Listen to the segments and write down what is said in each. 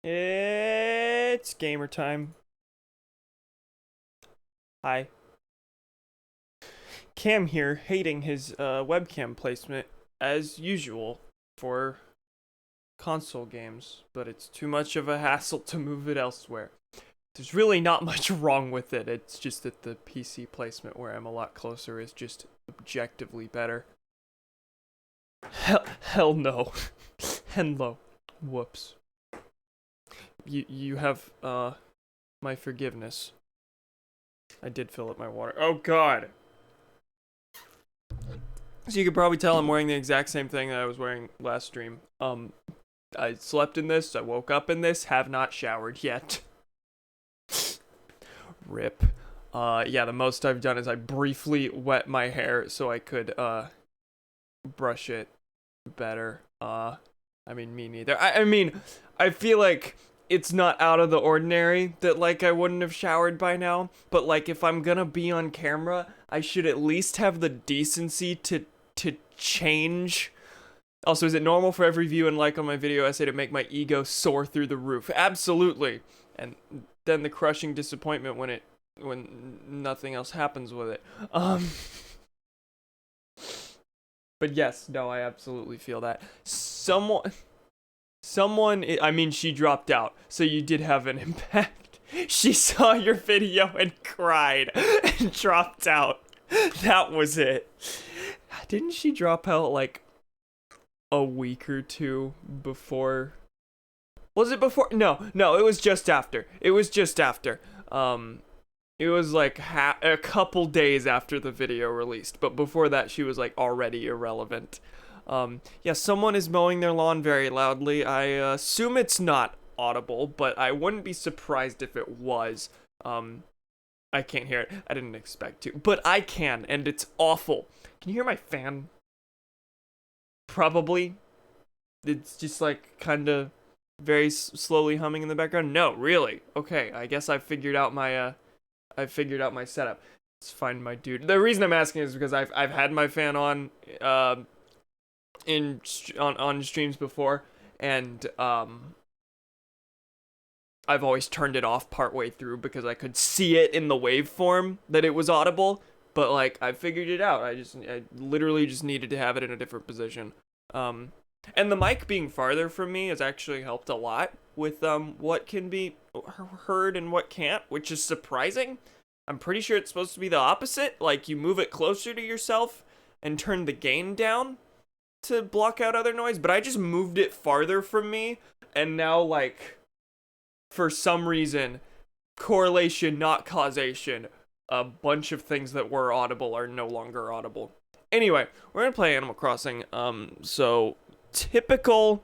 It's gamer time. Hi. Cam here, hating his webcam placement as usual for console games, but it's too much of a hassle to move it elsewhere. There's really not much wrong with it. It's just that the PC placement where I'm a lot closer is just objectively better. Hell no. Hello. Whoops. You have my forgiveness. I did fill up my water. Oh god. So you could probably tell I'm wearing the exact same thing that I was wearing last stream. I slept in this, I woke up in this, have not showered yet. Rip. Yeah, the most I've done is I briefly wet my hair so I could brush it better. I mean, me neither. I mean, I feel like it's not out of the ordinary that, like, I wouldn't have showered by now, but, like, if I'm gonna be on camera, I should at least have the decency to change. Also, is it normal for every view and like on my video essay to make my ego soar through the roof? Absolutely. And then the crushing disappointment when nothing else happens with it. But yes, no, I absolutely feel that. Someone, I mean, she dropped out, so you did have an impact. She saw your video and cried and dropped out. That was it. Didn't she drop out like a week or two before? Was it before? No, it was just after. It was just after. It was like a couple days after the video released, but before that she was like already irrelevant. Yeah, someone is mowing their lawn very loudly. I assume it's not audible, but I wouldn't be surprised if it was. I can't hear it. I didn't expect to, but I can, and it's awful. Can you hear my fan? Probably. It's just like kind of very slowly humming in the background. No, really. Okay, I guess I figured out my setup. Let's find my dude. The reason I'm asking is because I've had my fan on on streams before, and I've always turned it off partway through because I could see it in the waveform that it was audible, but like I figured it out. I literally just needed to have it in a different position. And the mic being farther from me has actually helped a lot with what can be heard and what can't, which is surprising. I'm pretty sure it's supposed to be the opposite, like you move it closer to yourself and turn the gain down to block out other noise, but I just moved it farther from me, and now, like, for some reason, correlation, not causation, a bunch of things that were audible are no longer audible. Anyway, we're gonna play Animal Crossing. So typical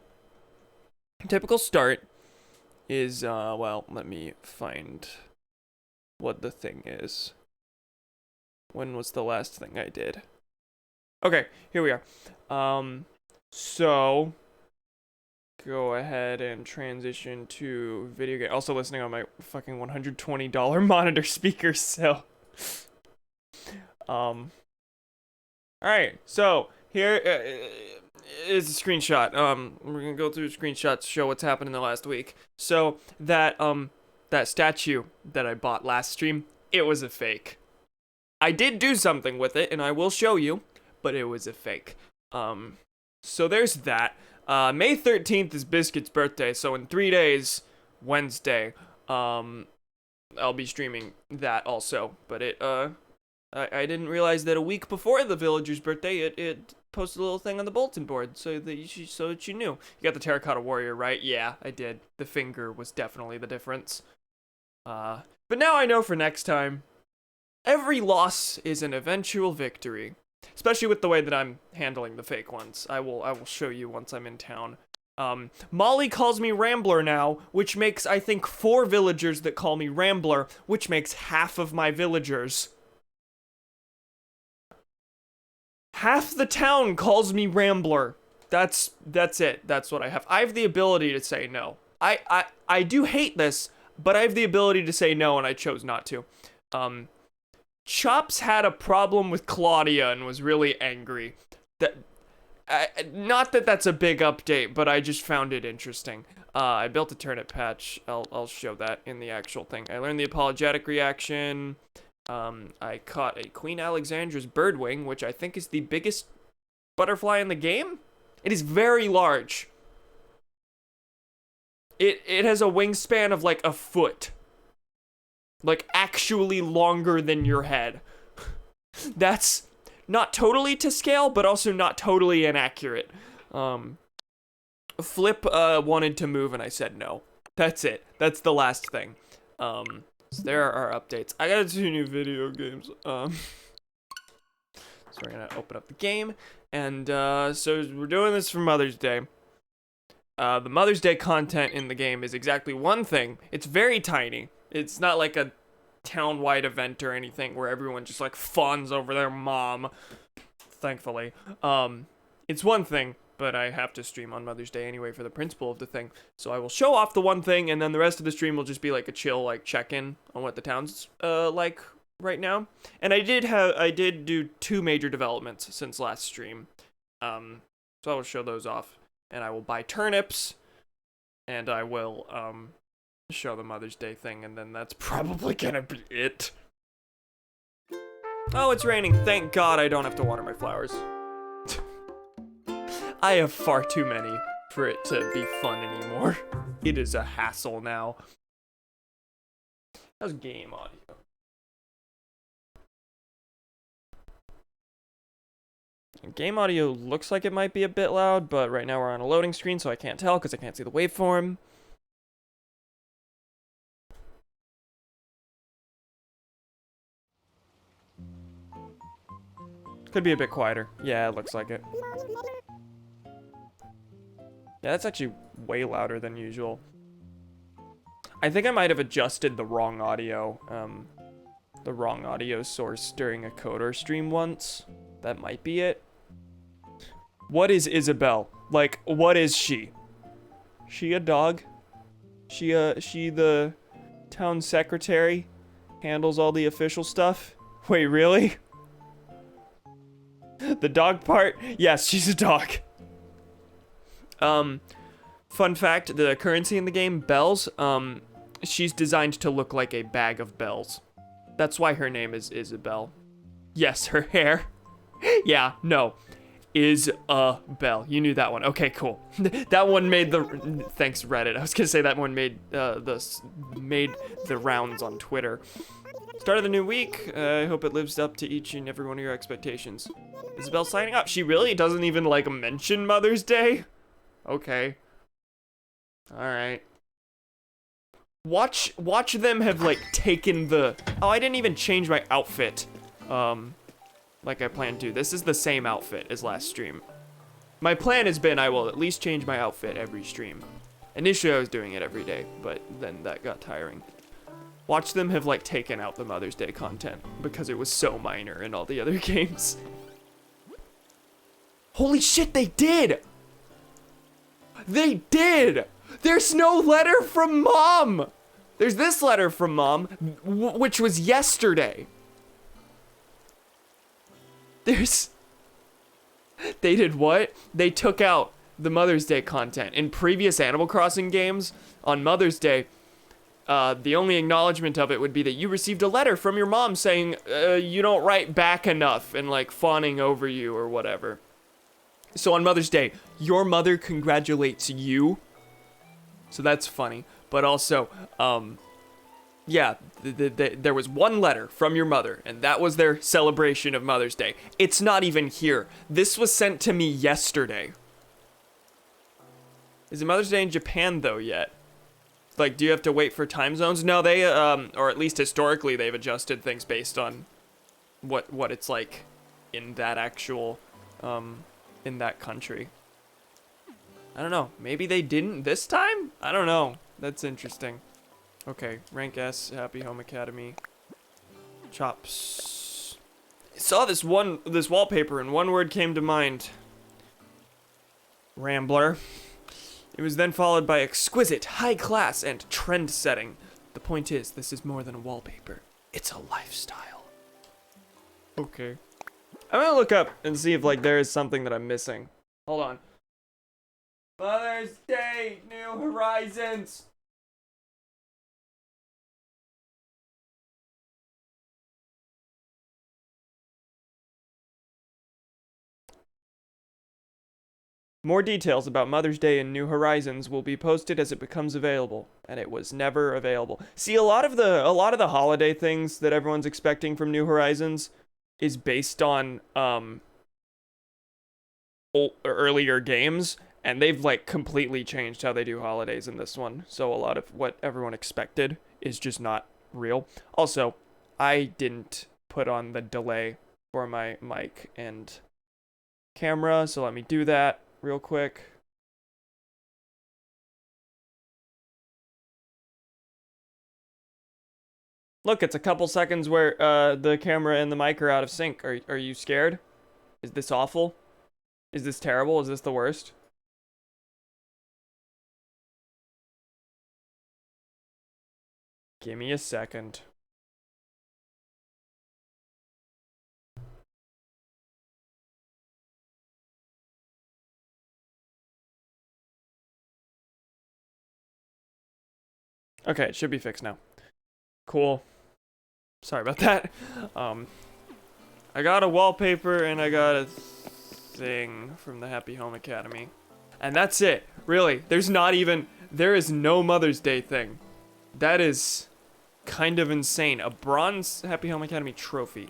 start is well, let me find what the thing is. When was the last thing I did? Okay, here we are. So go ahead and transition to video game. Also listening on my fucking $120 monitor speaker, so all right, so here is a screenshot. We're gonna go through screenshots to show what's happened in the last week. So that statue that I bought last stream, it was a fake. I did do something with it, and I will show you, but it was a fake. So there's that. May 13th is Biscuit's birthday, so in 3 days, Wednesday, I'll be streaming that also. But I didn't realize that a week before the villager's birthday, it posted a little thing on the bulletin board so that you knew. You got the terracotta warrior, right? Yeah, I did. The finger was definitely the difference. But now I know for next time, every loss is an eventual victory. Especially with the way that I'm handling the fake ones. I will show you once I'm in town. Molly calls me Rambler now, which makes, I think, 4 villagers that call me Rambler, which makes half of my villagers. Half the town calls me Rambler. That's it. That's what I have. I have the ability to say no. I do hate this, but I have the ability to say no, and I chose not to. Chops had a problem with Claudia and was really angry. Not that that's a big update, but I just found it interesting. I built a turnip patch. I'll show that in the actual thing. I learned the apologetic reaction. I caught a Queen Alexandra's birdwing, which I think is the biggest butterfly in the game. It is very large. It has a wingspan of like a foot. Like actually longer than your head. That's not totally to scale, but also not totally inaccurate. Flip wanted to move and I said no. That's it. That's the last thing. So there are our updates. I got 2 new video games. So we're gonna open up the game, and so we're doing this for Mother's Day. The Mother's Day content in the game is exactly one thing. It's very tiny. It's not like a town-wide event or anything where everyone just like fawns over their mom. Thankfully, it's one thing, but I have to stream on Mother's Day anyway for the principle of the thing. So I will show off the one thing, and then the rest of the stream will just be like a chill like check-in on what the town's like right now. And I did do 2 major developments since last stream. So I will show those off. And I will buy turnips, and I will show the Mother's Day thing, and then that's probably gonna be it. Oh, it's raining. Thank God I don't have to water my flowers. I have far too many for it to be fun anymore. It is a hassle now. How's game audio? Game audio looks like it might be a bit loud, but right now we're on a loading screen, so I can't tell because I can't see the waveform. Could be a bit quieter. Yeah, it looks like it. Yeah, that's actually way louder than usual. I think I might have adjusted the wrong audio source during a Coder stream once. That might be it. What is Isabel? Like, what is she? She a dog? She the town secretary? Handles all the official stuff? Wait, really? The dog part? Yes, she's a dog. Fun fact, the currency in the game, bells, she's designed to look like a bag of bells. That's why her name is Isabel. Yes, her hair. Yeah, no. Isabel. You knew that one. Okay, cool. That one made the... Thanks, Reddit. I was gonna say that one made the rounds on Twitter. Start of the new week. I hope it lives up to each and every one of your expectations. Isabel signing up. She really doesn't even, like, mention Mother's Day? Okay. Alright. Watch them have, like, taken the... Oh, I didn't even change my outfit. Like I planned to. This is the same outfit as last stream. My plan has been I will at least change my outfit every stream. Initially I was doing it every day, but then that got tiring. Watch them have like taken out the Mother's Day content because it was so minor in all the other games. Holy shit, they did! They did! There's no letter from Mom! There's this letter from Mom, which was yesterday. They did what? They took out the Mother's Day content. In previous Animal Crossing games, on Mother's Day, the only acknowledgement of it would be that you received a letter from your mom saying, you don't write back enough and like fawning over you or whatever. So on Mother's Day, your mother congratulates you. So that's funny. But also, yeah, there was one letter from your mother, and that was their celebration of Mother's Day. It's not even here. This was sent to me yesterday. Is it Mother's Day in Japan, though, yet? Like, do you have to wait for time zones? No, they, or at least historically, they've adjusted things based on what it's like in that actual, in that country. I don't know. Maybe they didn't this time? I don't know. That's interesting. Okay, rank S, Happy Home Academy. Chops. I saw this wallpaper and one word came to mind. Rambler. It was then followed by exquisite, high class, and trend setting. The point is, this is more than a wallpaper. It's a lifestyle. Okay. I'm gonna look up and see if like there is something that I'm missing. Hold on. Mother's Day, New Horizons. More details about Mother's Day and New Horizons will be posted as it becomes available, and it was never available. See, a lot of the holiday things that everyone's expecting from New Horizons is based on earlier games, and they've like completely changed how they do holidays in this one. So a lot of what everyone expected is just not real. Also, I didn't put on the delay for my mic and camera, so let me do that real quick. Look, it's a couple seconds where the camera and the mic are out of sync. Are you scared? Is this awful? Is this terrible? Is this the worst? Give me a second. Okay, it should be fixed now. Cool. Sorry about that. I got a wallpaper and I got a thing from the Happy Home Academy. And that's it. Really, there is no Mother's Day thing. That is kind of insane. A bronze Happy Home Academy trophy.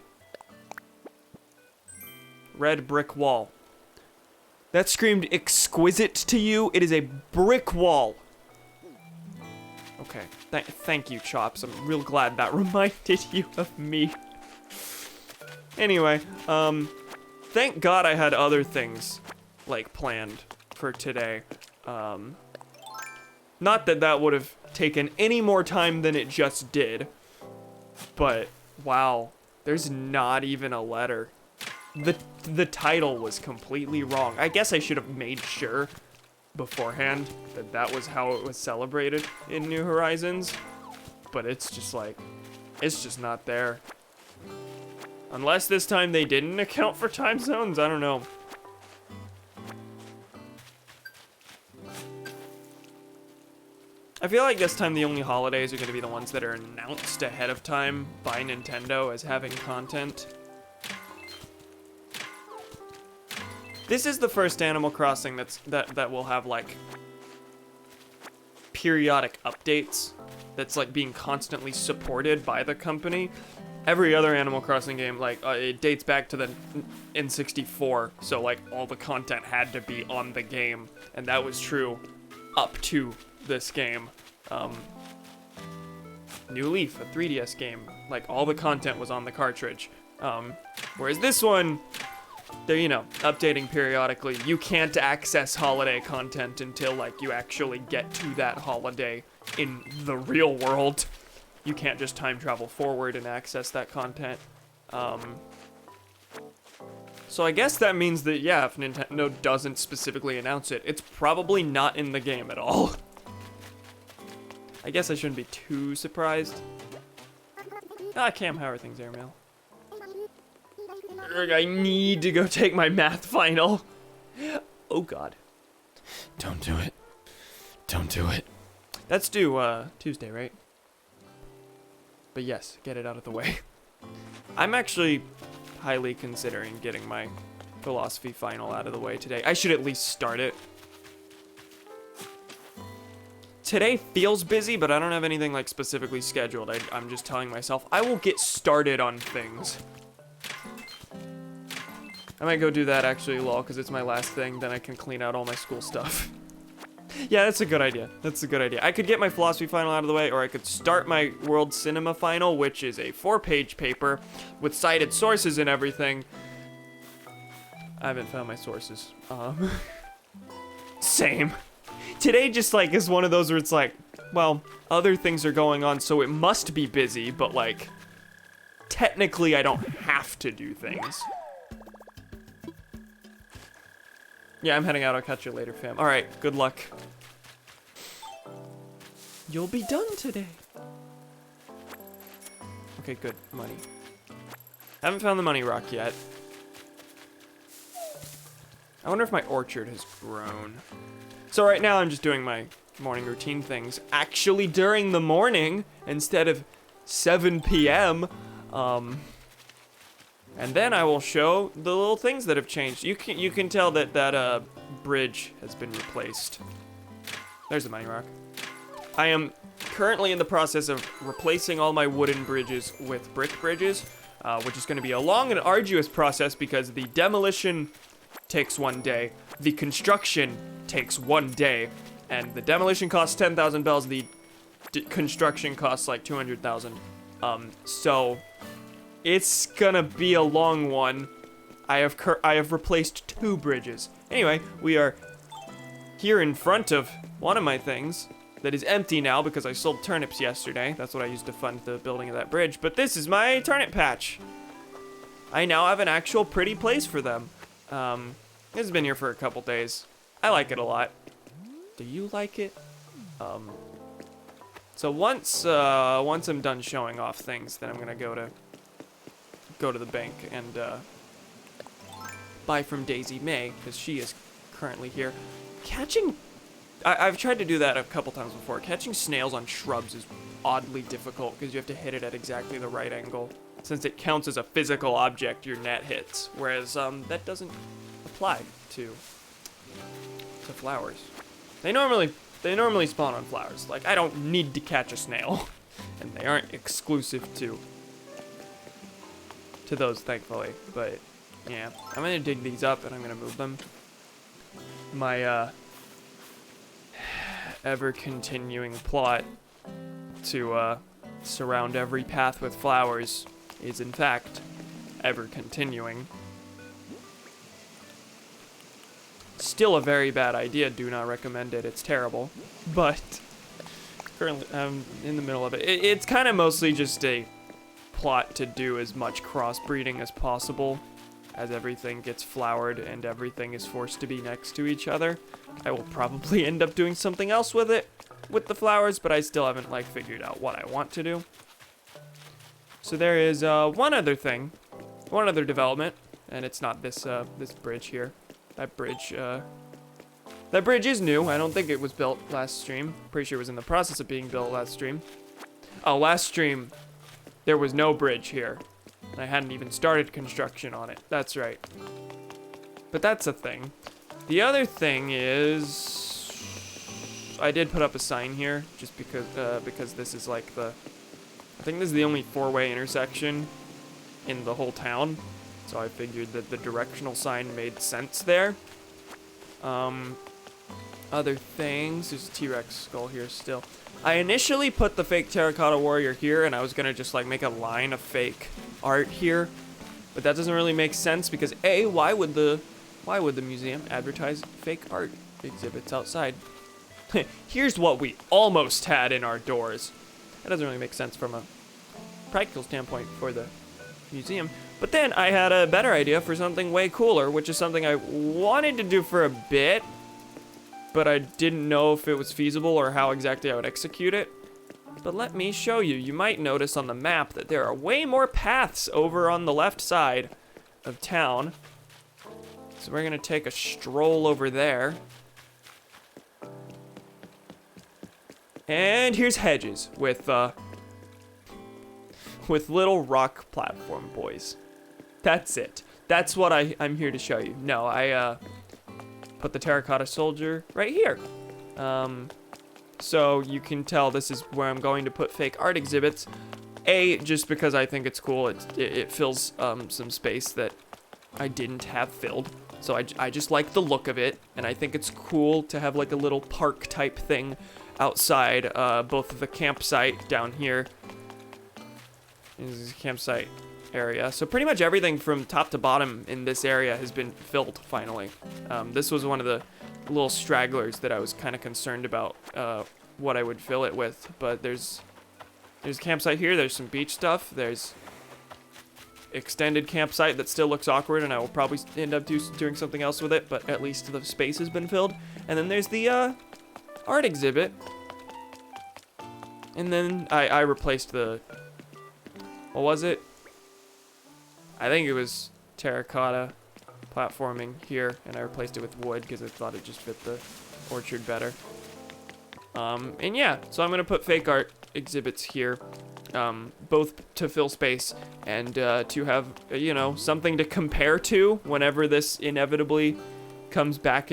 Red brick wall. That screamed exquisite to you? It is a brick wall. Okay, thank you, Chops. I'm real glad that reminded you of me. Anyway, thank God I had other things, like, planned for today. Not that that would have taken any more time than it just did, but, wow, there's not even a letter. The title was completely wrong. I guess I should have made sure beforehand that was how it was celebrated in New Horizons, but it's just like, it's just not there. Unless this time they didn't account for time zones, I don't know. I feel like this time the only holidays are going to be the ones that are announced ahead of time by Nintendo as having content. This is the first Animal Crossing that will have like periodic updates that's like being constantly supported by the company. Every other Animal Crossing game, like it dates back to the N64, so like all the content had to be on the game, and that was true up to this game. New Leaf, a 3DS game, like all the content was on the cartridge. Whereas this one, they're, you know, updating periodically. You can't access holiday content until, like, you actually get to that holiday in the real world. You can't just time travel forward and access that content. So I guess that means that, yeah, if Nintendo doesn't specifically announce it, it's probably not in the game at all. I guess I shouldn't be too surprised. Ah, Cam, how are things, Airmail? I need to go take my math final. Oh God. Don't do it. Don't do it. That's due Tuesday, right? But yes, get it out of the way. I'm actually highly considering getting my philosophy final out of the way today. I should at least start it. Today feels busy, but I don't have anything like specifically scheduled. I'm just telling myself I will get started on things. I might go do that actually, lol, because it's my last thing. Then I can clean out all my school stuff. Yeah, that's a good idea. That's a good idea. I could get my philosophy final out of the way, or I could start my world cinema final, which is a 4-page paper with cited sources and everything. I haven't found my sources. Same. Today just like is one of those where it's like, well, other things are going on, so it must be busy, but like, technically I don't have to do things. Yeah, I'm heading out. I'll catch you later, fam. All right, good luck. You'll be done today. Okay, good. Money. Haven't found the money rock yet. I wonder if my orchard has grown. So right now I'm just doing my morning routine things actually during the morning instead of 7 p.m. And then I will show the little things that have changed. You can tell that bridge has been replaced. There's the money rock. I am currently in the process of replacing all my wooden bridges with brick bridges, which is going to be a long and arduous process because the demolition takes 1 day, the construction takes 1 day, and the demolition costs 10,000 bells, the construction costs like 200,000. So it's gonna be a long one. I have replaced 2 bridges. Anyway, we are here in front of one of my things that is empty now because I sold turnips yesterday. That's what I used to fund the building of that bridge. But this is my turnip patch. I now have an actual pretty place for them. This has been here for a couple days. I like it a lot. Do you like it? So once I'm done showing off things, then I'm gonna go to the bank and buy from Daisy May because she is currently here. I've tried to do that a couple times before. Catching snails on shrubs is oddly difficult because you have to hit it at exactly the right angle, since it counts as a physical object your net hits, whereas that doesn't apply to flowers. They normally spawn on flowers. Like, I don't need to catch a snail, and they aren't exclusive to those, thankfully. But yeah, I'm gonna dig these up and I'm gonna move them. My ever-continuing plot to surround every path with flowers is in fact ever-continuing. Still a very bad idea, do not recommend it, it's terrible. But currently I'm in the middle of it. It's kind of mostly just a plot to do as much crossbreeding as possible as everything gets flowered and everything is forced to be next to each other. I will probably end up doing something else with it, with the flowers, but I still haven't like figured out what I want to do. So there is one other development, and it's not this this bridge here. That bridge is new. I don't think it was built last stream. Pretty sure it was in the process of being built last stream. Oh, last stream there was no bridge here. And I hadn't even started construction on it. That's right. But that's a thing. The other thing is, I did put up a sign here just because this is like I think this is the only 4-way intersection in the whole town. So I figured that the directional sign made sense there. Other things, there's a T-Rex skull here still. I initially put the fake terracotta warrior here, and I was gonna just like make a line of fake art here, but that doesn't really make sense because A, why would the museum advertise fake art exhibits outside? Here's what we almost had in our doors. That doesn't really make sense from a practical standpoint for the museum. But then I had a better idea for something way cooler, which is something I wanted to do for a bit, but I didn't know if it was feasible or how exactly I would execute it. But let me show you. You might notice on the map that there are way more paths over on the left side of town. So we're gonna take a stroll over there. And here's hedges with little rock platform boys. That's it. That's what I'm here to show you. No, I put the terracotta soldier right here. So you can tell this is where I'm going to put fake art exhibits. A, just because I think it's cool. It fills some space that I didn't have filled. So I just like the look of it, and I think it's cool to have like a little park type thing outside both of the campsite down here. This is a campsite area. So pretty much everything from top to bottom in this area has been filled finally. This was one of the little stragglers that I was kind of concerned about what I would fill it with, but there's a campsite here, there's some beach stuff, there's extended campsite that still looks awkward and I will probably end up doing something else with it, but at least the space has been filled. And then there's the art exhibit, and then I replaced the, what was it? I think it was terracotta platforming here, and I replaced it with wood because I thought it just fit the orchard better. And yeah, so I'm gonna put fake art exhibits here, both to fill space and to have, you know, something to compare to whenever this inevitably comes back,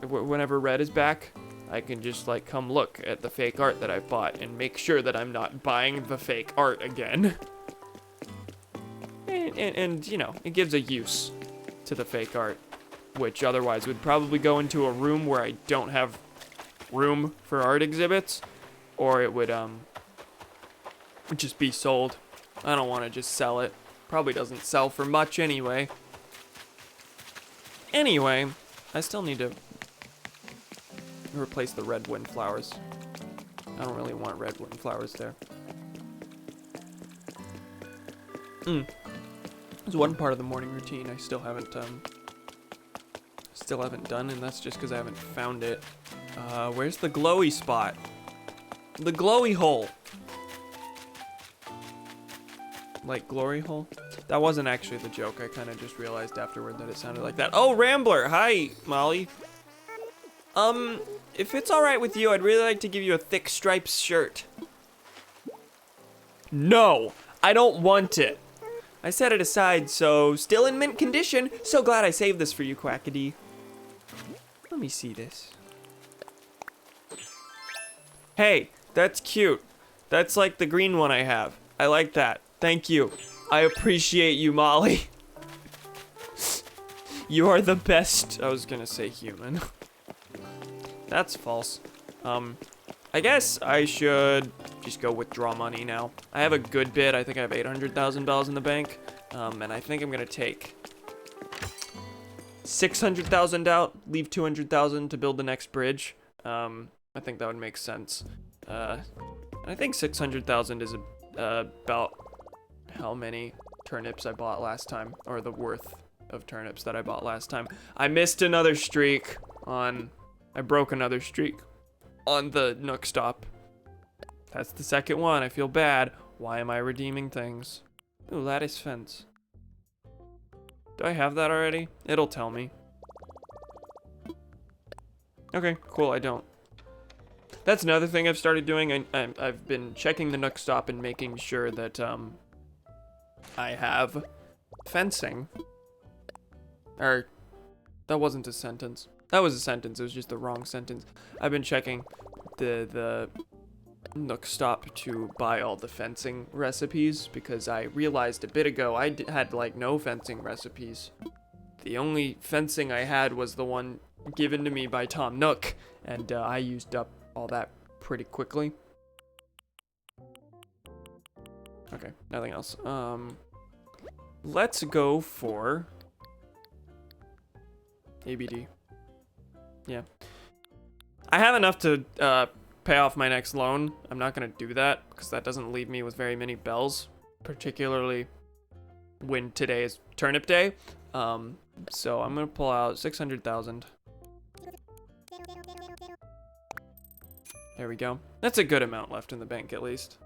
whenever red is back. I can just like come look at the fake art that I've bought and make sure that I'm not buying the fake art again. And you know, it gives a use to the fake art, which otherwise would probably go into a room where I don't have room for art exhibits, or it would just be sold. I don't want to just sell it. Probably doesn't sell for much anyway. Anyway, I still need to replace the red windflowers. I don't really want red windflowers there. There's one part of the morning routine I still haven't done, and that's just because I haven't found it. Where's the glowy spot? The glowy hole. Like glory hole? That wasn't actually the joke. I kind of just realized afterward that it sounded like that. Oh, Rambler! Hi, Molly. If it's alright with you, I'd really like to give you a thick stripes shirt. No! I don't want it. I set it aside, so still in mint condition. So glad I saved this for you, Quackity. Let me see this. Hey, that's cute. That's like the green one I have. I like that. Thank you. I appreciate you, Molly. You are the best. I was gonna say human. That's false. I guess I should just go withdraw money now. I have a good bit. I think I have $800,000 in the bank. And I think I'm gonna take 600,000 out, leave 200,000 to build the next bridge. I think that would make sense. I think 600,000 is about how many turnips I bought last time, or the worth of turnips that I bought last time. I missed another streak on, I broke another streak on the Nook Stop. That's the second one. I feel bad. Why am I redeeming things? Ooh, lattice fence. Do I have that already? It'll tell me. Okay, cool, I don't. That's another thing I've started doing. I've been checking the Nook Stop and making sure that I have fencing. Or, that wasn't a sentence. That was a sentence, it was just the wrong sentence. I've been checking the Nook Stop to buy all the fencing recipes because I realized a bit ago I had like no fencing recipes. The only fencing I had was the one given to me by Tom Nook, and I used up all that pretty quickly. Okay, nothing else. Let's go for ABD. Yeah. I have enough to pay off my next loan. I'm not gonna do that because that doesn't leave me with very many bells, particularly when today is turnip day. So I'm gonna pull out 600,000. There we go. That's a good amount left in the bank at least.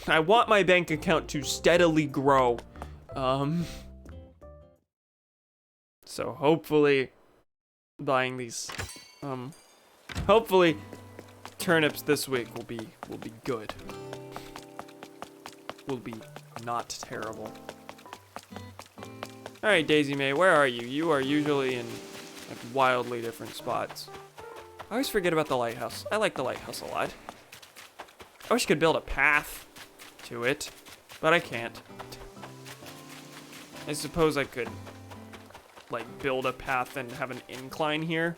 I want my bank account to steadily grow. So hopefully buying these hopefully turnips this week will be good. Will be not terrible. All right, Daisy May, where are you? You are usually in like wildly different spots. I always forget about the lighthouse. I like the lighthouse a lot. I wish I could build a path to it, but I can't. I suppose I could like build a path and have an incline here.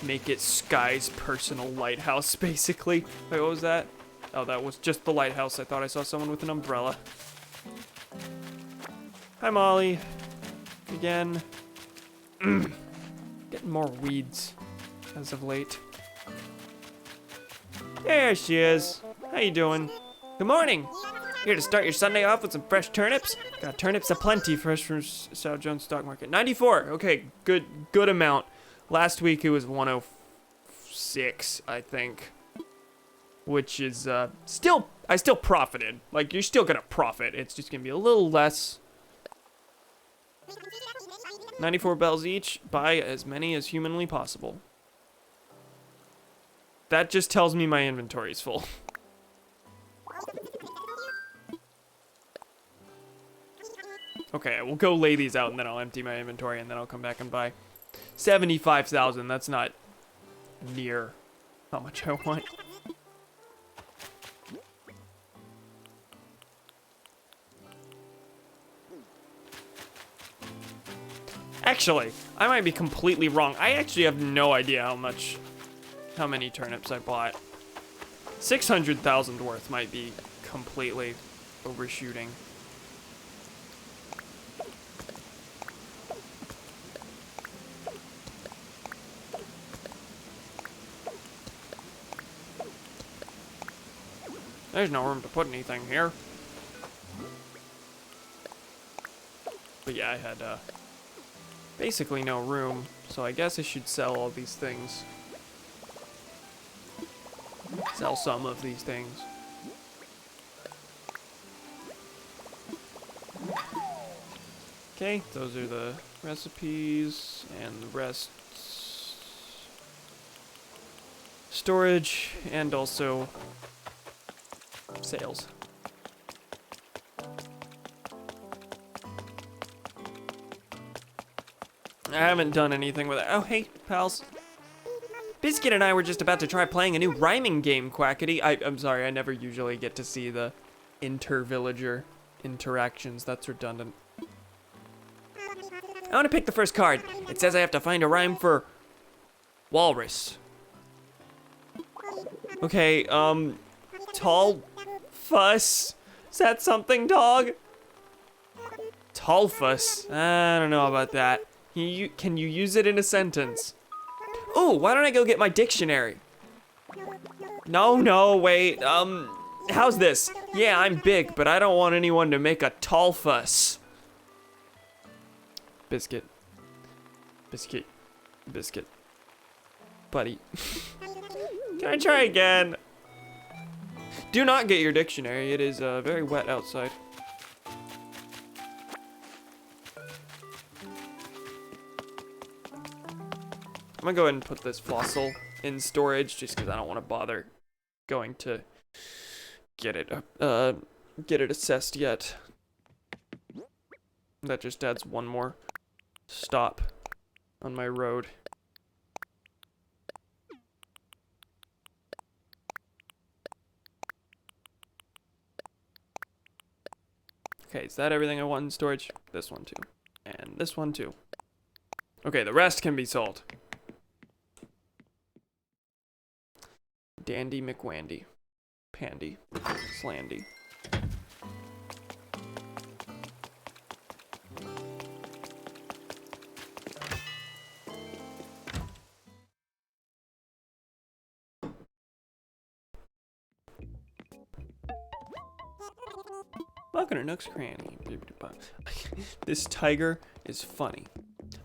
Make it Sky's personal lighthouse, basically. Wait, what was that? Oh, that was just the lighthouse. I thought I saw someone with an umbrella. Hi, Molly. Again. Getting more weeds as of late. There she is. How you doing? Good morning. Here to start your Sunday off with some fresh turnips. Got turnips aplenty, fresh from South Jones Stock Market. 94. Okay, good amount. Last week it was 106, I think, which is still I still profited. Like, you're still gonna profit. It's just gonna be a little less. 94 bells each. Buy as many as humanly possible. That just tells me my inventory is full. Okay, we'll go lay these out and then I'll empty my inventory and then I'll come back and buy. 75,000, that's not near how much I want. Actually, I might be completely wrong. I actually have no idea how many turnips I bought. 600,000 worth might be completely overshooting. There's no room to put anything here. But yeah, I had basically no room, so I guess I should sell all these things. Sell some of these things. Okay, those are the recipes, and the rest storage, and also sales. I haven't done anything with it. Oh, hey, pals. Biscuit and I were just about to try playing a new rhyming game, Quackity. I'm sorry, I never usually get to see the inter-villager interactions. That's redundant. I want to pick the first card. It says I have to find a rhyme for walrus. Okay, tall fuss. Is that something, dog? Tall fuss. I don't know about that. Can you use it in a sentence? Oh, why don't I go get my dictionary? No, wait. How's this? Yeah, I'm big, but I don't want anyone to make a tall fuss. Biscuit. Buddy. Can I try again? Do not get your dictionary. It is very wet outside. I'm gonna go ahead and put this fossil in storage just because I don't want to bother going to get it assessed yet. That just adds one more stop on my road. Okay, is that everything I want in storage? This one too. And this one too. Okay, the rest can be sold. Dandy McWandy. Pandy. Slandy. Welcome to Nook's Cranny. This tiger is funny.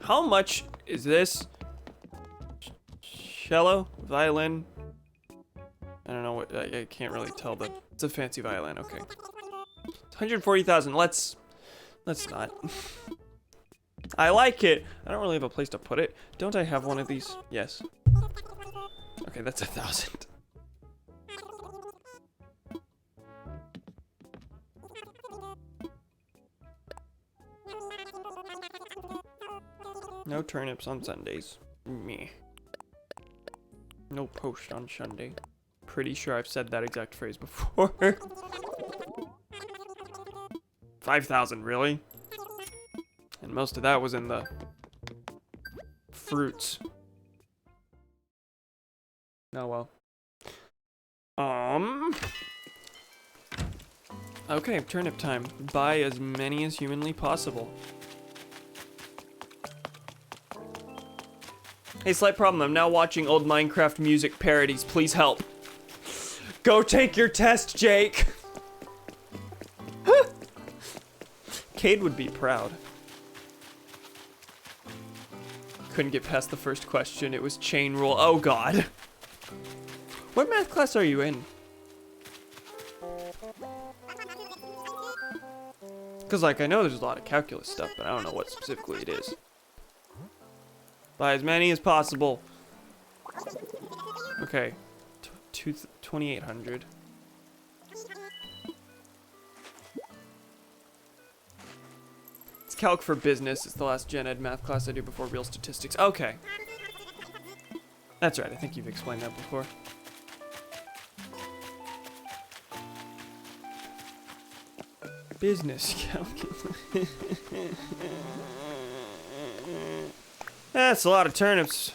How much is this? Cello? Violin? I don't know what, I can't really tell, but it's a fancy violin, okay. 140,000, let's not. I like it. I don't really have a place to put it. Don't I have one of these? Yes. Okay, that's 1,000. No turnips on Sundays. Meh. No post on Sunday. Pretty sure I've said that exact phrase before. 5,000, really? And most of that was in the fruits. Oh well. Okay, turnip time. Buy as many as humanly possible. Hey, slight problem. I'm now watching old Minecraft music parodies. Please help. Go take your test, Jake. Cade would be proud. Couldn't get past the first question. It was chain rule. Oh, God. What math class are you in? Because, like, I know there's a lot of calculus stuff, but I don't know what specifically it is. Buy as many as possible. Okay. 2,800. It's calc for business. It's the last gen ed math class I do before real statistics. Okay. That's right. I think you've explained that before. Business calculus. That's a lot of turnips.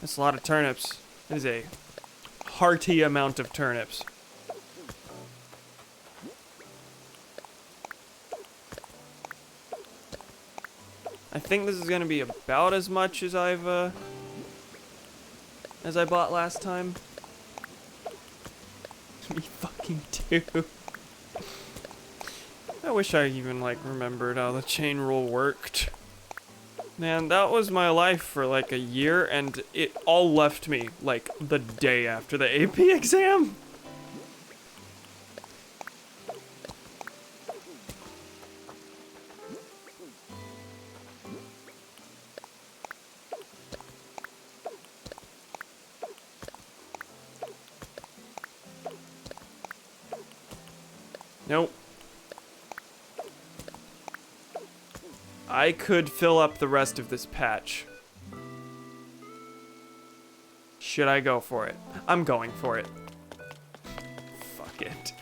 That's a lot of turnips. That is a hearty amount of turnips. I think this is gonna be about as much as I bought last time. Me fucking too. I wish I even like remembered how the chain rule worked. Man, that was my life for like a year, and it all left me like the day after the AP exam. Nope. I could fill up the rest of this patch. Should I go for it? I'm going for it. Fuck it.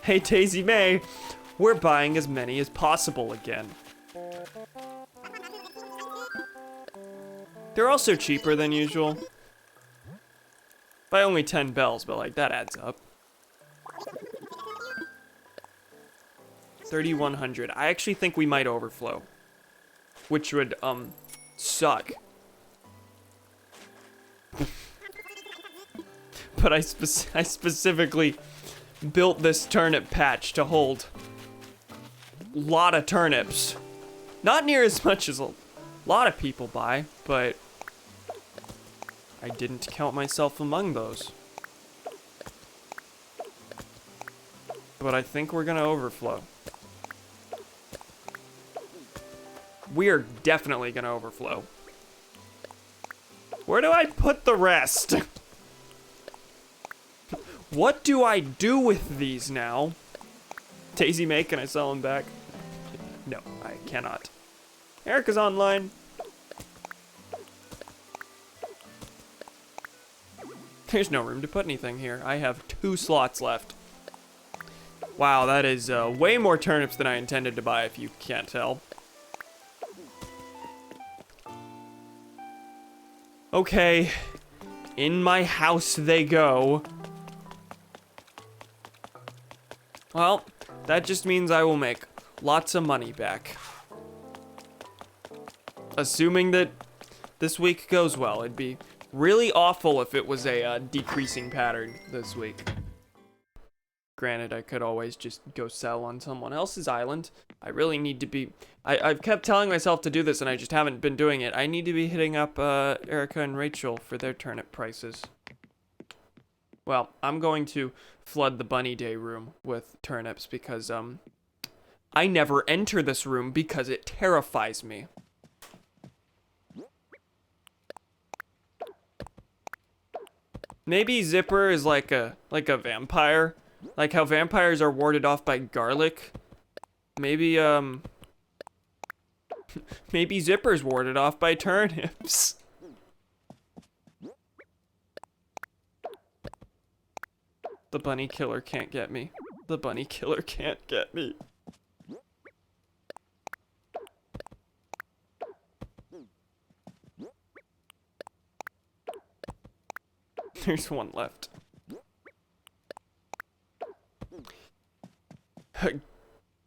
Hey, Daisy May, we're buying as many as possible again. They're also cheaper than usual. By only 10 bells, but like that adds up. 3,100. I actually think we might overflow, which would suck. But I specifically built this turnip patch to hold a lot of turnips. Not near as much as a lot of people buy, but I didn't count myself among those. But I think we're gonna overflow. We're definitely gonna overflow. Where do I put the rest? What do I do with these now? Daisy May, can I sell them back? No, I cannot. Erica's online. There's no room to put anything here. I have 2 slots left. Wow, that is way more turnips than I intended to buy, if you can't tell. Okay, in my house they go. Well, that just means I will make lots of money back. Assuming that this week goes well. It'd be really awful if it was a decreasing pattern this week. Granted, I could always just go sell on someone else's island. I really need to be... I've kept telling myself to do this, and I just haven't been doing it. I need to be hitting up Erica and Rachel for their turnip prices. Well, I'm going to flood the bunny day room with turnips because, I never enter this room because it terrifies me. Maybe Zipper is like a vampire. Like how vampires are warded off by garlic. Maybe, maybe Zipper's warded off by turnips. The bunny killer can't get me. The bunny killer can't get me. There's one left.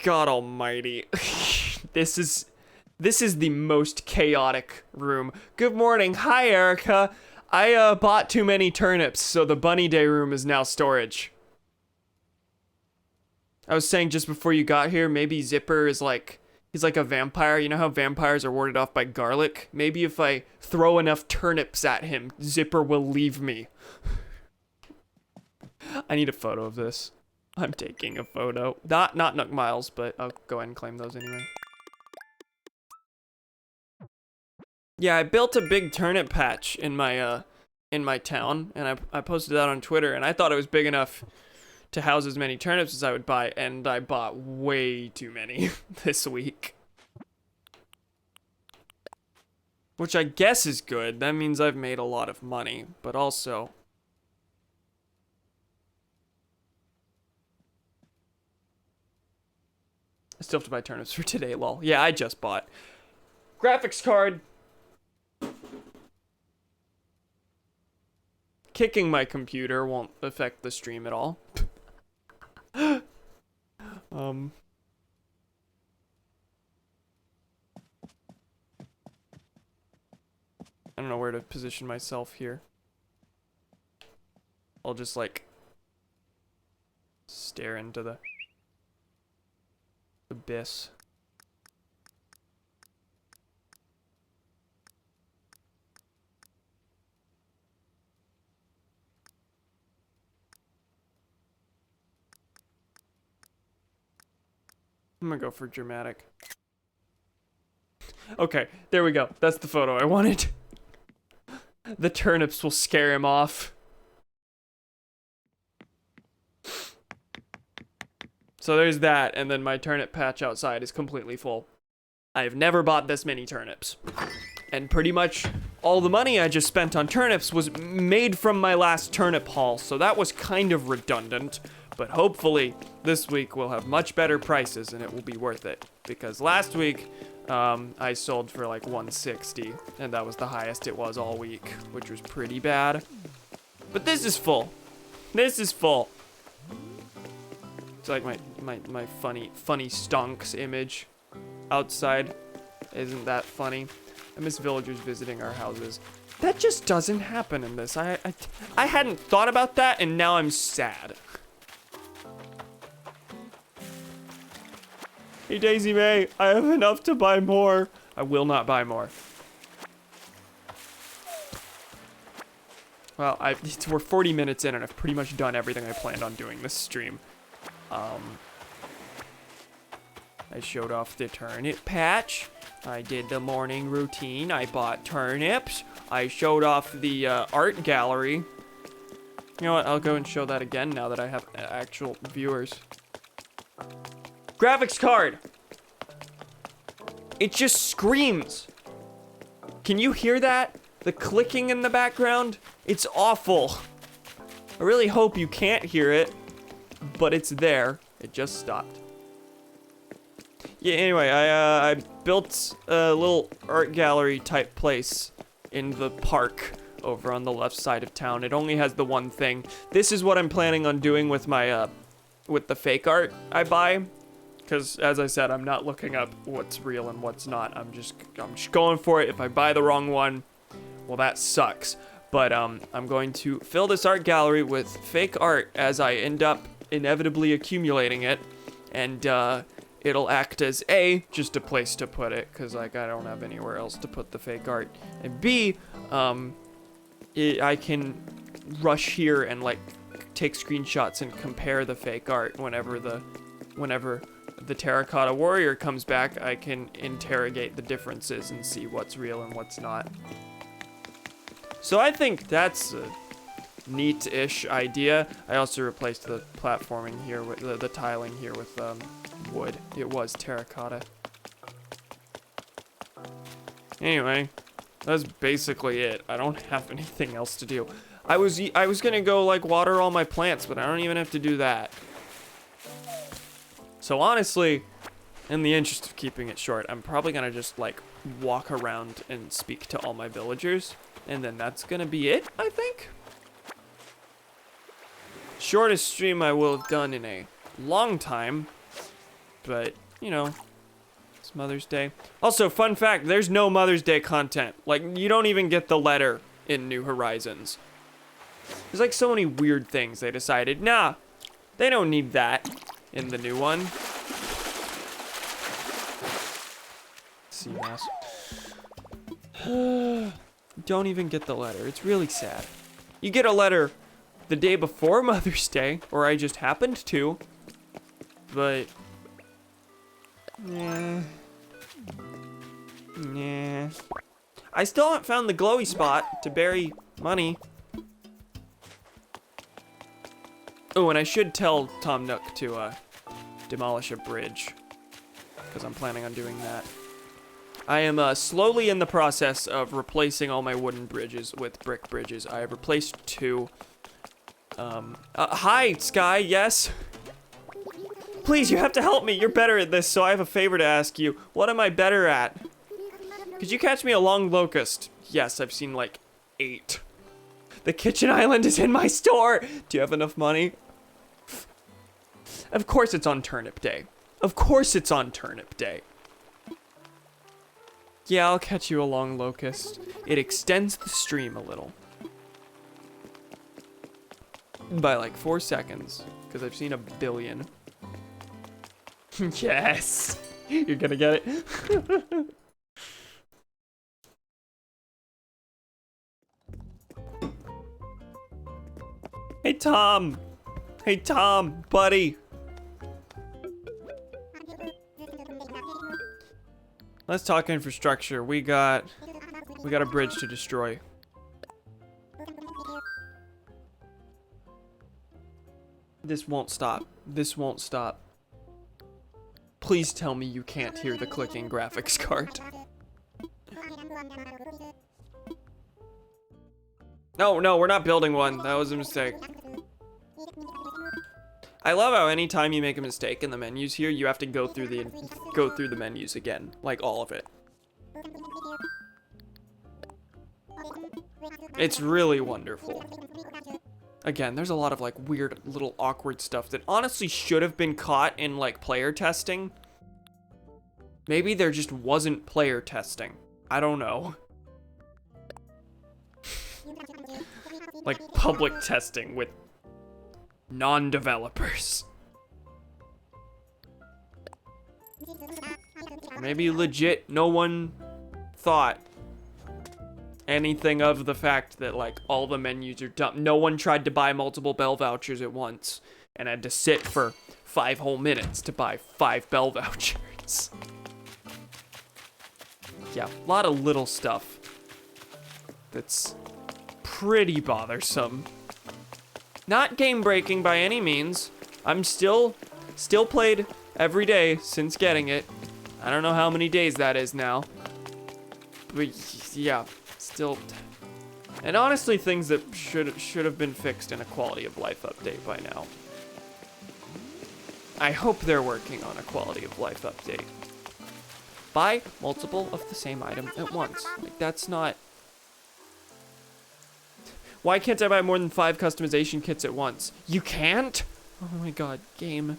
God almighty. This is the most chaotic room. Good morning. Hi, Erica. I bought too many turnips, so the bunny day room is now storage. I was saying just before you got here, maybe Zipper is like, he's like a vampire. You know how vampires are warded off by garlic? Maybe if I throw enough turnips at him, Zipper will leave me. I need a photo of this. I'm taking a photo. Not Nook Miles, but I'll go ahead and claim those anyway. Yeah, I built a big turnip patch in my town, and I posted that on Twitter, and I thought it was big enough to house as many turnips as I would buy, and I bought way too many this week. Which I guess is good. That means I've made a lot of money, but also... I still have to buy turnips for today, lol. Yeah, I just bought. Graphics card. Kicking my computer won't affect the stream at all. I don't know where to position myself here. I'll just like stare into the abyss. I'm gonna go for dramatic. Okay, there we go. That's the photo I wanted. The turnips will scare him off. So there's that, and then my turnip patch outside is completely full. I have never bought this many turnips. And pretty much all the money I just spent on turnips was made from my last turnip haul, so that was kind of redundant. But hopefully, this week we'll have much better prices and it will be worth it. Because last week, I sold for like 160, and that was the highest it was all week, which was pretty bad. But this is full. This is full. It's like my funny stonks image outside. Isn't that funny? I miss villagers visiting our houses. That just doesn't happen in this. I hadn't thought about that, and now I'm sad. Hey Daisy May, I have enough to buy more. I will not buy more. Well, we're 40 minutes in and I've pretty much done everything I planned on doing this stream. I showed off the turnip patch. I did the morning routine. I bought turnips. I showed off the art gallery. You know what? I'll go and show that again now that I have actual viewers. Graphics card. It just screams. Can you hear that? The clicking in the background? It's awful. I really hope you can't hear it, but it's there. It just stopped. Yeah, anyway, I built a little art gallery type place in the park over on the left side of town. It only has the one thing. This is what I'm planning on doing with my, with the fake art I buy. Because, as I said, I'm not looking up what's real and what's not. I'm just going for it. If I buy the wrong one, well, that sucks. But I'm going to fill this art gallery with fake art as I end up inevitably accumulating it. And it'll act as A, just a place to put it, because like I don't have anywhere else to put the fake art. And B, I can rush here and like take screenshots and compare the fake art whenever the terracotta warrior comes back. I can interrogate the differences and see what's real and what's not. So I think that's a neat-ish idea. I also replaced the platforming here with the tiling here with wood. It was terracotta. Anyway, that's basically it. I don't have anything else to do. I was gonna go like water all my plants, but I don't even have to do that. So honestly, in the interest of keeping it short, I'm probably gonna just like walk around and speak to all my villagers, and then that's gonna be it, I think. Shortest stream I will have done in a long time, but you know, it's Mother's Day. Also, fun fact, there's no Mother's Day content. Like, you don't even get the letter in New Horizons. There's like so many weird things they decided, nah, they don't need that in the new one. See, mouse. Don't even get the letter. It's really sad. You get a letter the day before Mother's Day, or I just happened to. But yeah. Yeah. I still haven't found the glowy spot to bury money. Oh, and I should tell Tom Nook to demolish a bridge, because I'm planning on doing that. I am slowly in the process of replacing all my wooden bridges with brick bridges. I have replaced 2. Hi, Sky, yes? Please, you have to help me. You're better at this, so I have a favor to ask you. What am I better at? Could you catch me a long locust? Yes, I've seen like 8. The kitchen island is in my store. Do you have enough money? Of course it's on turnip day. Of course it's on turnip day. Yeah, I'll catch you a long locust. It extends the stream a little. By like 4 seconds, because I've seen a billion. Yes! You're gonna get it. Hey, Tom! Hey, Tom, buddy! Let's talk infrastructure. We got a bridge to destroy. This won't stop. This won't stop. Please tell me you can't hear the clicking graphics card. No, we're not building one. That was a mistake. I love how anytime you make a mistake in the menus here, you have to go through the menus again, like all of it. It's really wonderful. Again, there's a lot of like weird little awkward stuff that honestly should have been caught in like player testing. Maybe there just wasn't player testing. I don't know. Like public testing with non-developers. Maybe legit no one thought anything of the fact that like all the menus are dumb. No one tried to buy multiple bell vouchers at once and had to sit for 5 whole minutes to buy 5 bell vouchers. Yeah, a lot of little stuff that's pretty bothersome. Not game breaking by any means. I'm still played every day since getting it. I don't know how many days that is now. But yeah, still. And honestly, things that should have been fixed in a quality of life update by now. I hope they're working on a quality of life update. Buy multiple of the same item at once. Like, that's not... Why can't I buy more than 5 customization kits at once? You can't? Oh my god, game.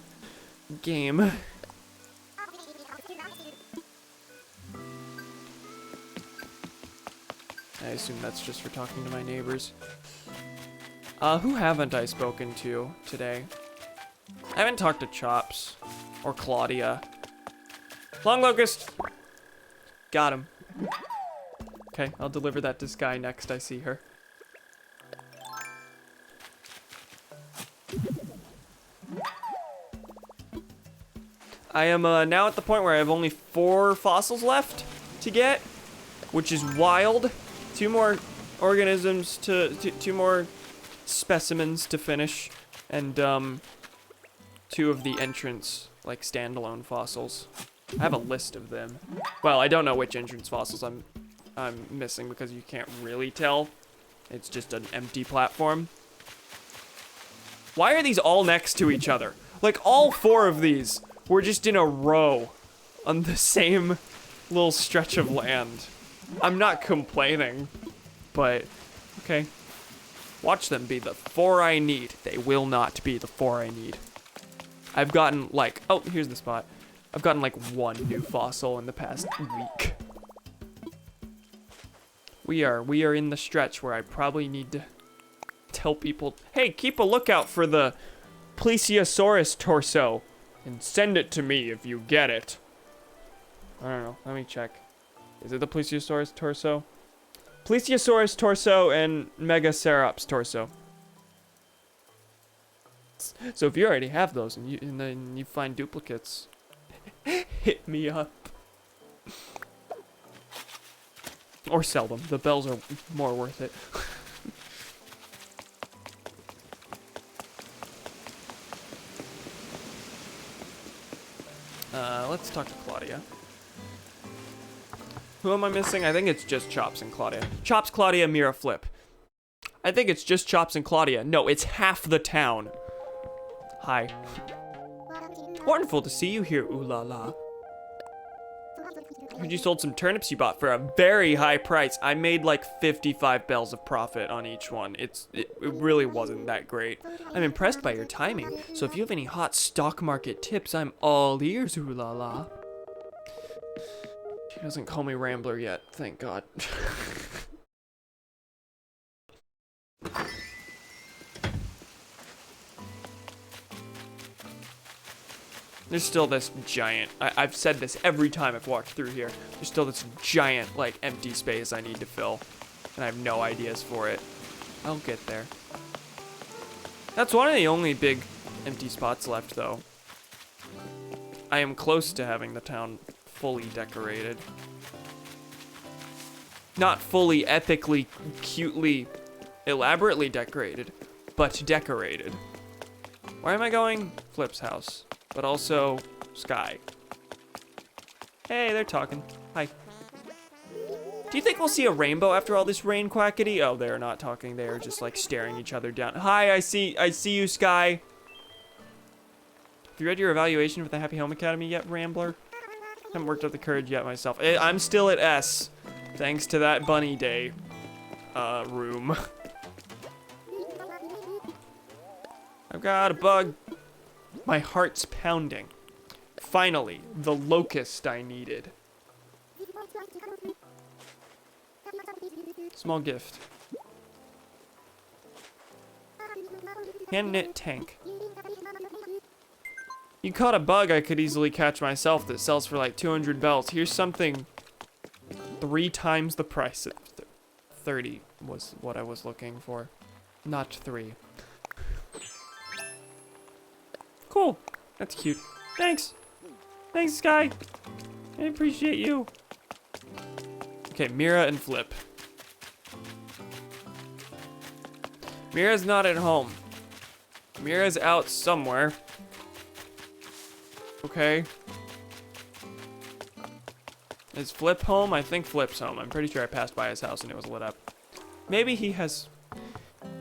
I assume that's just for talking to my neighbors. Who haven't I spoken to today? I haven't talked to Chops or Claudia. Long Locust! Got him. Okay, I'll deliver that to Sky next I see her. I am now at the point where I have only 4 fossils left to get, which is wild. 2 more organisms to 2 more specimens to finish, and 2 of the entrance like standalone fossils. I have a list of them. Well, I don't know which entrance fossils I'm missing because you can't really tell. It's just an empty platform. Why are these all next to each other? Like all 4 of these were just in a row on the same little stretch of land. I'm not complaining, but okay. Watch them be the 4 I need. They will not be the 4 I need. I've gotten like, oh, here's the spot. I've gotten like 1 new fossil in the past week. We are in the stretch where I probably need to tell people, hey, keep a lookout for the Plesiosaurus torso and send it to me if you get it. I don't know, let me check. Is it the Plesiosaurus torso? Plesiosaurus torso and Megacerops torso. So if you already have those and then you find duplicates, hit me up. Or sell them. The bells are more worth it. Let's talk to Claudia. Who am I missing? I think it's just Chops and Claudia. Chops, Claudia, Mira, Flip. I think it's just Chops and Claudia. No, it's half the town. Hi. Wonderful to see you here, ooh la la. Heard you sold some turnips you bought for a very high price. I made like 55 bells of profit on each one. It really wasn't that great. I'm impressed by your timing. So if you have any hot stock market tips, I'm all ears, ooh la la. She doesn't call me Rambler yet, thank God. There's still this giant, I've said this every time I've walked through here, there's still this giant, like, empty space I need to fill. And I have no ideas for it. I'll get there. That's one of the only big empty spots left, though. I am close to having the town fully decorated. Not fully, epically, cutely, elaborately decorated, but decorated. Where am I going? Flip's house. But also, Sky. Hey, they're talking. Hi. Do you think we'll see a rainbow after all this rain quackity? Oh, they're not talking. They are just like staring each other down. Hi, I see you, Sky. Have you read your evaluation for the Happy Home Academy yet, Rambler? Haven't worked up the courage yet myself. I'm still at S, thanks to that bunny day room. I've got a bug. My heart's pounding. Finally, the locust I needed. Small gift. Hand knit tank. You caught a bug I could easily catch myself that sells for like 200 bells. Here's something 3 times the price. 30 was what I was looking for. Not 3. Cool. That's cute. Thanks. Thanks, Sky. I appreciate you. Okay, Mira and Flip. Mira's not at home. Mira's out somewhere. Okay. Is Flip home? I think Flip's home. I'm pretty sure I passed by his house and it was lit up. Maybe he has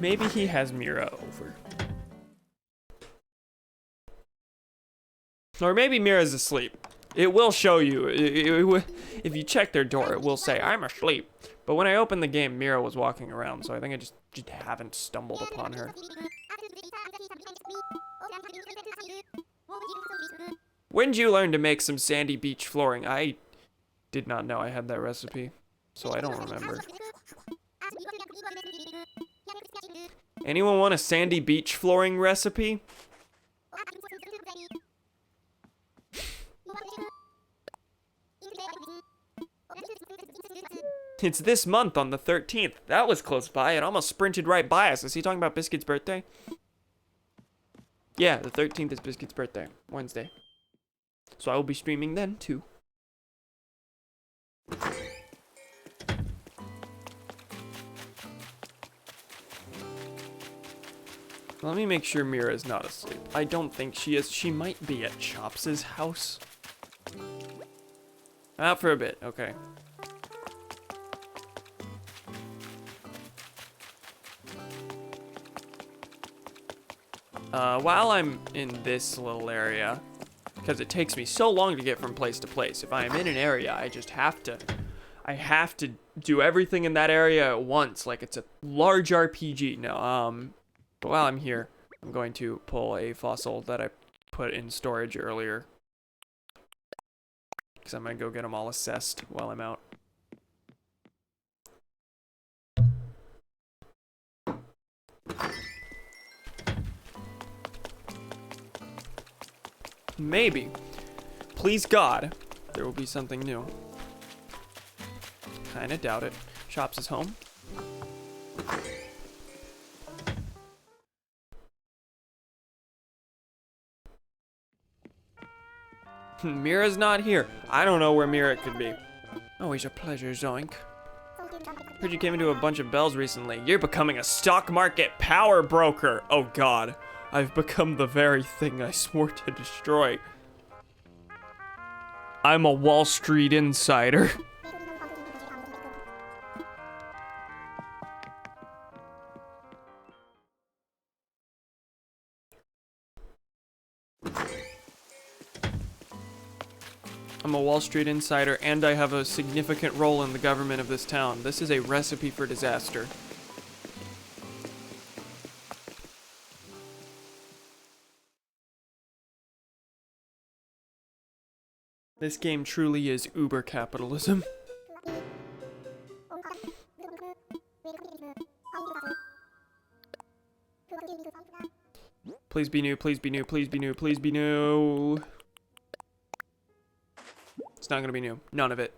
Mira over. Or maybe Mira's asleep. It will show you. If you check their door, it will say, I'm asleep. But when I opened the game, Mira was walking around, so I think I just haven't stumbled upon her. When did you learn to make some sandy beach flooring? I did not know I had that recipe, so I don't remember. Anyone want a sandy beach flooring recipe? It's this month on the 13th. That was close by. It almost sprinted right by us. Is he talking about Biscuit's birthday? Yeah, the 13th is Biscuit's birthday. Wednesday. So I will be streaming then, too. Let me make sure Mira is not asleep. I don't think she is. She might be at Chops' house. Out for a bit. Okay. While I'm in this little area, because it takes me so long to get from place to place, if I'm in an area, I have to do everything in that area at once, like it's a large RPG. No, but while I'm here, I'm going to pull a fossil that I put in storage earlier, because I'm going to go get them all assessed while I'm out. Maybe, please God, there will be something new. Kinda doubt it. Chops is home. Mira's not here. I don't know where Mira could be. Always a pleasure, Zoink. Heard you came into a bunch of bells recently. You're becoming a stock market power broker. Oh god. I've become the very thing I swore to destroy. I'm a Wall Street insider. I'm a Wall Street insider, and I have a significant role in the government of this town. This is a recipe for disaster. This game truly is uber capitalism. Please be new, please be new, please be new, please be new. It's not gonna be new. None of it.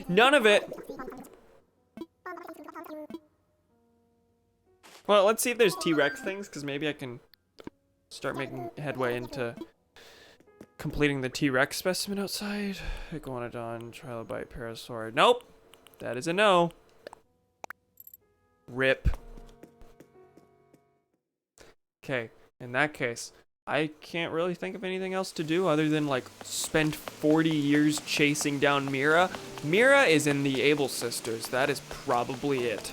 None of it! Well, let's see if there's T-Rex things, because maybe I can start making headway into completing the T-Rex specimen outside. Iguanodon, Trilobite, Parasaur. Nope! That is a no. Rip. Okay, in that case, I can't really think of anything else to do other than, like, spend 40 years chasing down Mira. Mira is in the Able Sisters. That is probably it.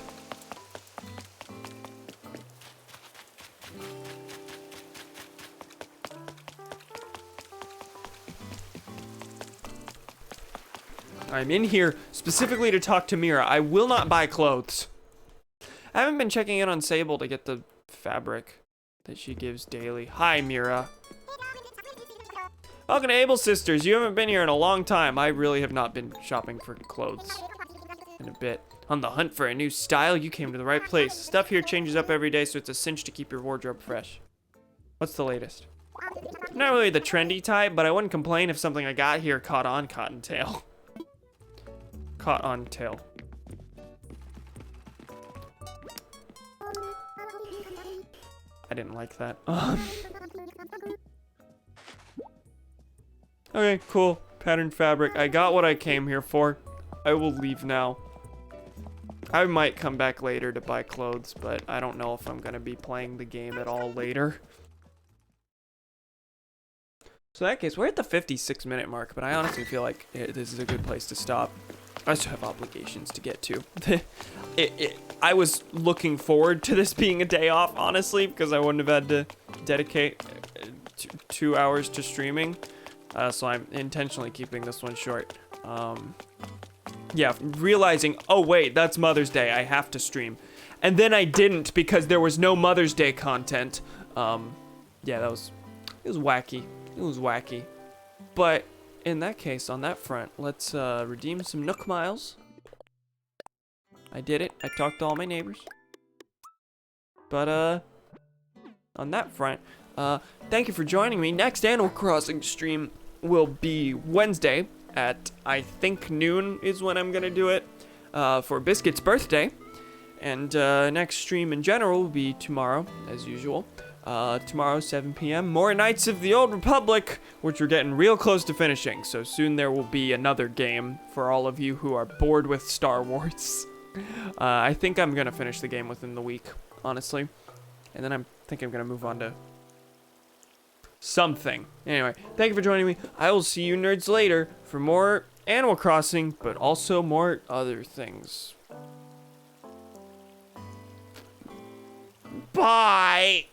I'm in here specifically to talk to Mira. I will not buy clothes. I haven't been checking in on Sable to get the fabric that she gives daily. Hi, Mira. Welcome to Able Sisters. You haven't been here in a long time. I really have not been shopping for clothes in a bit. On the hunt for a new style? You came to the right place. Stuff here changes up every day, so it's a cinch to keep your wardrobe fresh. What's the latest? I'm not really the trendy type, but I wouldn't complain if something I got here caught on Cottontail. Caught on tail. I didn't like that. Okay, cool. Patterned fabric. I got what I came here for. I will leave now. I might come back later to buy clothes, but I don't know if I'm gonna be playing the game at all later. So in that case, we're at the 56-minute mark, but I honestly feel like this is a good place to stop. I still have obligations to get to. I was looking forward to this being a day off, honestly, because I wouldn't have had to dedicate 2 hours to streaming. So I'm intentionally keeping this one short. Yeah, realizing, oh wait, that's Mother's Day, I have to stream. And then I didn't because there was no Mother's Day content. Yeah, it was wacky. It was wacky. But in that case, on that front, let's redeem some Nook Miles. I did it. I talked to all my neighbors. But on that front, thank you for joining me. Next Animal Crossing stream will be Wednesday at, I think, noon is when I'm gonna do it, for Biscuit's birthday. And next stream in general will be tomorrow, as usual. Tomorrow, 7 p.m. More Knights of the Old Republic, which we're getting real close to finishing. So soon there will be another game for all of you who are bored with Star Wars. I think I'm gonna finish the game within the week, honestly. And then I think I'm gonna move on to something. Anyway, thank you for joining me. I will see you nerds later for more Animal Crossing, but also more other things. Bye!